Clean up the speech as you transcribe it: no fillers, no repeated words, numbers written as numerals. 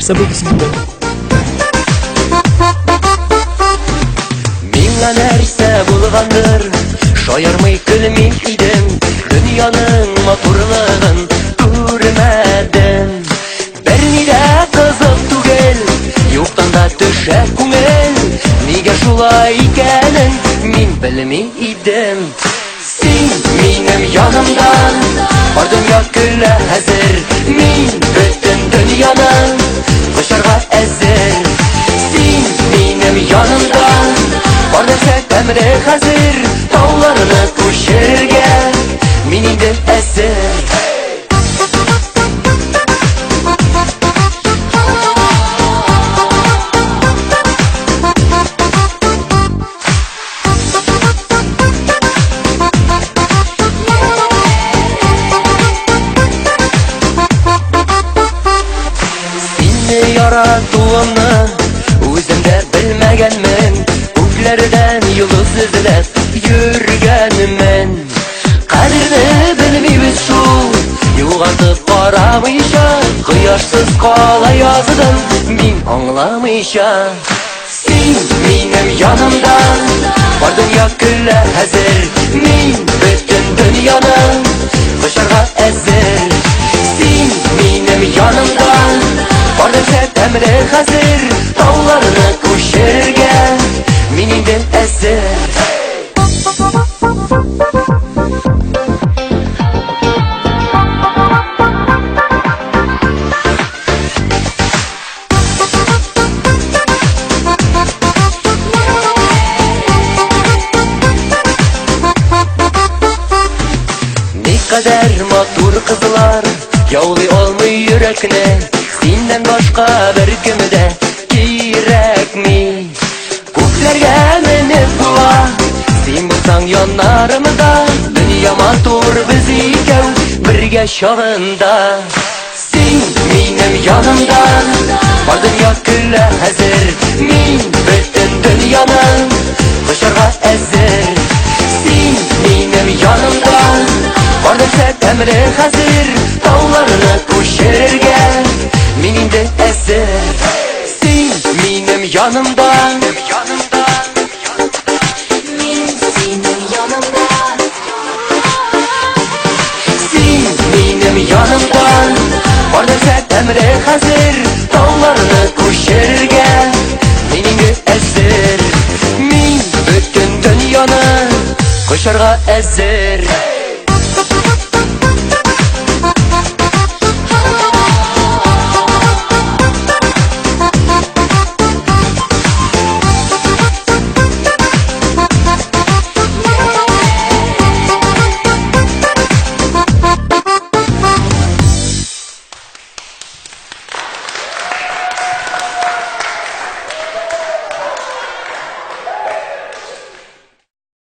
Sabır bismillah. Mingla нәрсә булганdır, шаярмый көлмим идем, дөньяның матурлыгын күрмәдем. Берни дә кызык түгел, юктан да төшә күңел, нигә шулай икәнен мин белми идем. Син минем янымдан, бар дөнья көлә хәзер, мин бөтен дөньяның кочарга әзер. Син минем янымдан, бар нәрсә тәмре хәзер, тауларны күчерергә мин инде әзер. Яратуымны үзем дә белмәгәнмен, күкләрдән йолдыз эзләп йөргәнмен. Кадерне белмибез шул, югалтып карамыйча, кояшсыз кала яздым мин аңламыйча. Син минем янымдан, бар дөнья көлә хәзер, мин бөтен дөньяның кочарга әзер. Син минем янымдан, бар нәрсә тәмре хәзер, тауларны күчерергә мин инде әзер. Никадәр матур кызлар яулый алмый йөрәкне, синнән башка бер кемдә кирәкми. Күкләргә менеп була, син булсаң яннарымда, дөнья матур без икәү бергә чагында. Син минем янымдан, бар дөнья көлә хәзер, мин бөтен дөньяның кочарга әзер. Син минем янымдан, бар нәрсә тәмре хәзер, тауларны күчерергә мин инде әзер. Син минем янымдан, мин синең янымда. Син минем янымдан, бар нәрсә тәмре хәзер, тауларны күчерергә мин инде әзер. Мин бөтен дөньяны кочарга әзер.